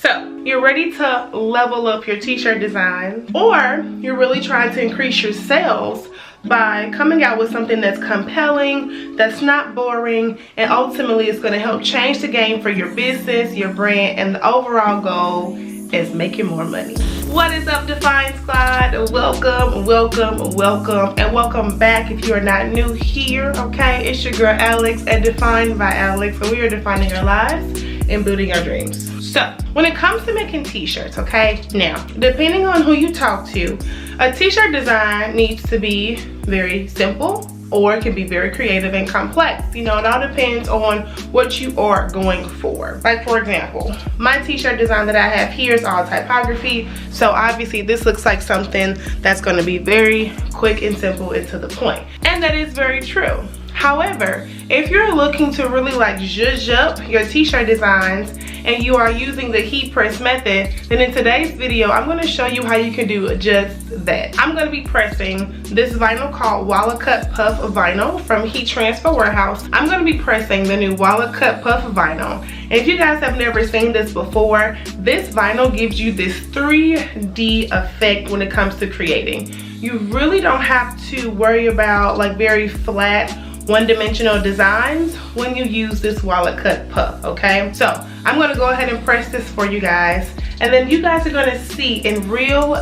So you're ready to level up your t-shirt design, or you're really trying to increase your sales by coming out with something that's compelling, that's not boring, and ultimately it's going to help change the game for your business, your brand, and the overall goal is making more money. What is up, Define Squad? Welcome, welcome, welcome, and welcome back if you are not new here, okay? It's your girl Alex at Defined by Alex, and we are defining our lives and building our dreams. So when it comes to making t-shirts, okay, now depending on who you talk to, a t-shirt design needs to be very simple, or it can be very creative and complex. You know, it all depends on what you are going for. Like, for example, my t-shirt design that I have here is all typography, so obviously this looks like something that's going to be very quick and simple and to the point, and that is very true. However, if you're looking to really like zhuzh up your t-shirt designs and you are using the heat press method, then in today's video I'm going to show you how you can do just that. I'm going to be pressing this vinyl called WALAKUT Puff Vinyl from Heat Transfer Warehouse. I'm going to be pressing the new WALAKUT Puff Vinyl. And if you guys have never seen this before, this vinyl gives you this 3D effect when it comes to creating. You really don't have to worry about like very flat, one-dimensional designs when you use this WALAKUT puff, okay? So I'm gonna go ahead and press this for you guys, and then you guys are gonna see in real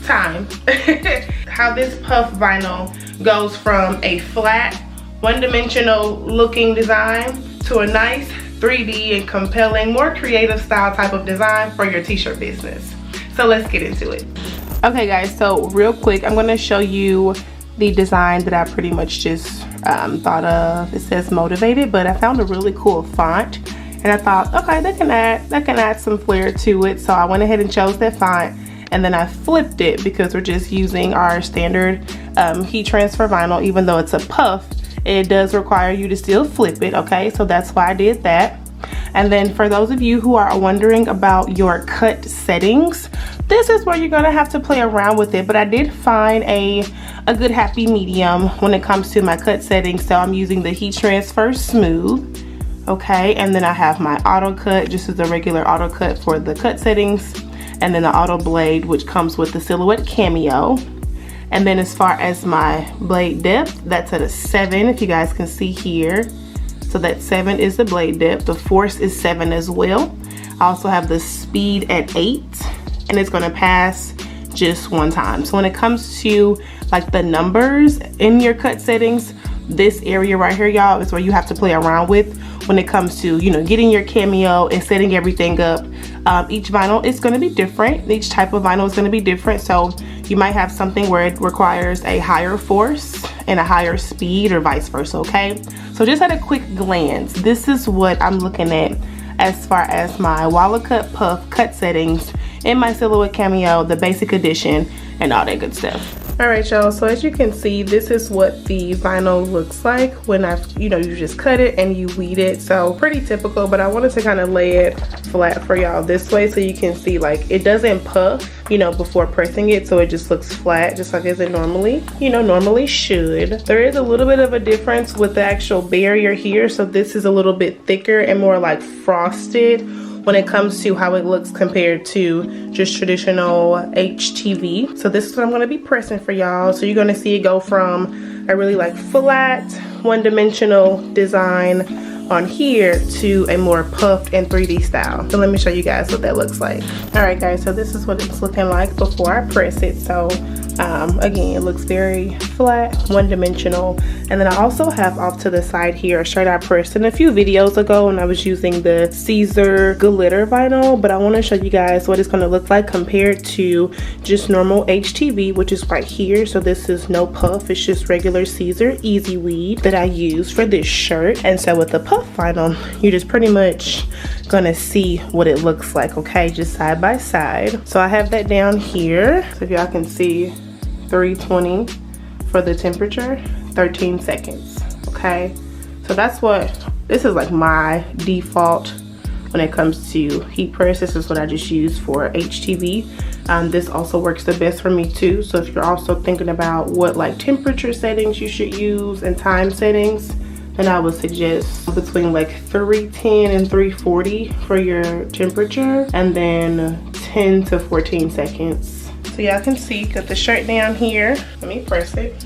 time how this puff vinyl goes from a flat, one-dimensional looking design to a nice 3D and compelling, more creative style type of design for your t-shirt business. So let's get into it. Okay guys, so real quick, I'm gonna show you the design that I pretty much just thought of. It says motivated, but I found a really cool font and I thought, okay, that can add some flair to it, so I went ahead and chose that font, and then I flipped it because we're just using our standard heat transfer vinyl. Even though it's a puff, it does require you to still flip it, okay? So that's why I did that. And then for those of you who are wondering about your cut settings, this is where you're gonna have to play around with it, but I did find a good happy medium when it comes to my cut settings. So I'm using the heat transfer smooth, okay, and then I have my auto cut, just as a regular auto cut for the cut settings, and then the auto blade, which comes with the silhouette cameo. And then as far as my blade depth, that's at a 7, if you guys can see here. So that 7 is the blade depth. The force is 7 as well. I also have the speed at 8, and it's gonna pass just one time. So when it comes to like the numbers in your cut settings, this area right here, y'all, is where you have to play around with when it comes to, you know, getting your cameo and setting everything up. Each vinyl is going to be different. Each type of vinyl is going to be different. So you might have something where it requires a higher force and a higher speed, or vice versa, okay? So just at a quick glance, this is what I'm looking at as far as my WALAKUT Puff cut settings in my silhouette cameo, the basic edition, and all that good stuff. All right, y'all, so as you can see, this is what the vinyl looks like when you just cut it and you weed it. So pretty typical, but I wanted to kind of lay it flat for y'all this way so you can see like it doesn't puff, you know, before pressing it, so it just looks flat, just like as it normally should. There is a little bit of a difference with the actual barrier here, so this is a little bit thicker and more like frosted when it comes to how it looks compared to just traditional HTV. So this is what I'm going to be pressing for y'all. So you're going to see it go from a really like flat, one-dimensional design on here to a more puffed and 3D style. So let me show you guys what that looks like. All right guys, so this is what it's looking like before I press it. So again, it looks very flat, one-dimensional. And then I also have off to the side here a shirt I pressed in a few videos ago when I was using the Caesar glitter vinyl, but I want to show you guys what it's going to look like compared to just normal HTV, which is right here. So this is no puff, it's just regular Caesar easy weed that I use for this shirt. And so with the puff vinyl, you're just pretty much gonna see what it looks like, okay, just side by side. So I have that down here, so if y'all can see, 320 for the temperature, 13 seconds, okay? So that's what, this is like my default when it comes to heat press. This is what I just use for HTV. This also works the best for me too. So if you're also thinking about what like temperature settings you should use and time settings, and I would suggest between like 310 and 340 for your temperature, and then 10 to 14 seconds. So y'all can see, got the shirt down here. Let me press it.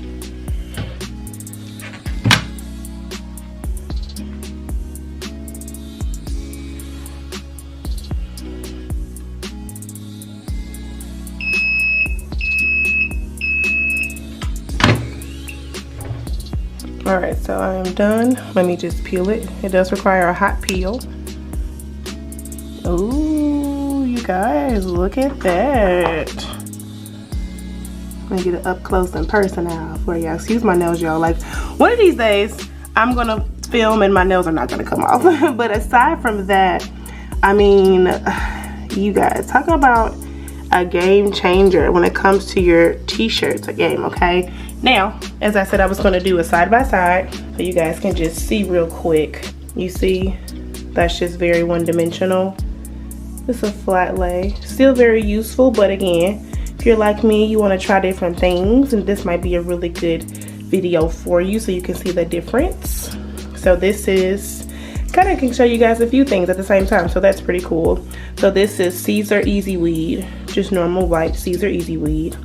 All right, so I am done. Let me just peel it. It does require a hot peel. Ooh, you guys, look at that. Let me get it up close and personal for y'all. Excuse my nails, y'all. Like, one of these days, I'm gonna film and my nails are not gonna come off. But aside from that, I mean, you guys, talk about a game changer when it comes to your t-shirts game, okay? Now, as I said, I was gonna do a side by side so you guys can just see real quick. You see, that's just very one-dimensional. It's a flat lay, still very useful, but again, if you're like me, you wanna try different things, and this might be a really good video for you so you can see the difference. So this is, kind of can show you guys a few things at the same time, so that's pretty cool. So this is Caesar Easy Weed, just normal white Caesar Easy Weed.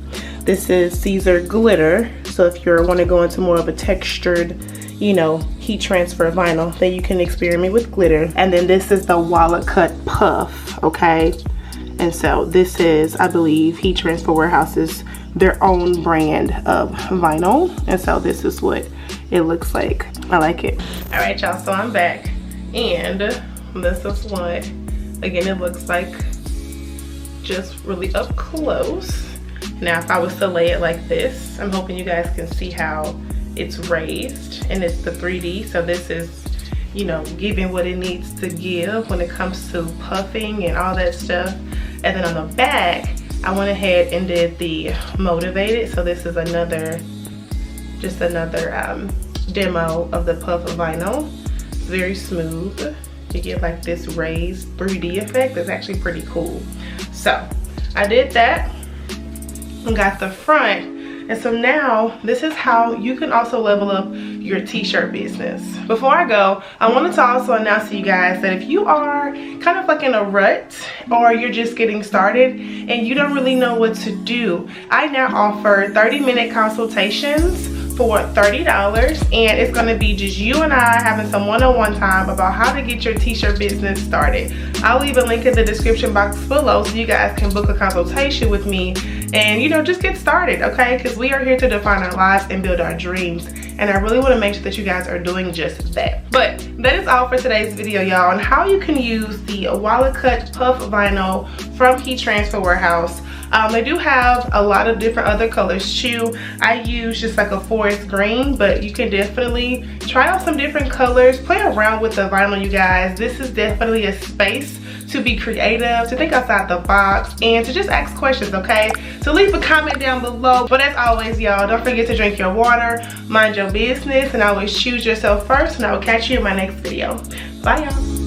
This is Caesar Glitter, so if you want to go into more of a textured, you know, heat transfer vinyl, then you can experiment with glitter. And then this is the WALAKUT Puff, okay? And so this is, I believe, Heat Transfer Warehouse's their own brand of vinyl. And so this is what it looks like. I like it. All right, y'all, so I'm back. And this is what, again, it looks like just really up close. Now, if I was to lay it like this, I'm hoping you guys can see how it's raised, and it's the 3D. So this is, you know, giving what it needs to give when it comes to puffing and all that stuff. And then on the back, I went ahead and did the motivated. So this is another, just another demo of the puff vinyl. It's very smooth. You get like this raised 3D effect. It's actually pretty cool. So I did that and got the front. And so now this is how you can also level up your t-shirt business. Before I go, I wanted to also announce to you guys that if you are kind of like in a rut, or you're just getting started and you don't really know what to do, I now offer 30-minute consultations for $30, and it's going to be just you and I having some one-on-one time about how to get your t-shirt business started. I'll leave a link in the description box below so you guys can book a consultation with me and, you know, just get started, okay? Because we are here to define our lives and build our dreams, and I really want to make sure that you guys are doing just that. But that is all for today's video, y'all, on how you can use the WALAKUT Puff Vinyl from Heat Transfer Warehouse. They do have a lot of different other colors too. I use just like a forest green, but you can definitely try out some different colors. Play around with the vinyl, you guys. This is definitely a space to be creative, to think outside the box, and to just ask questions, okay? So leave a comment down below. But as always, y'all, don't forget to drink your water, mind your business, and always choose yourself first, and I will catch you in my next video. Bye, y'all.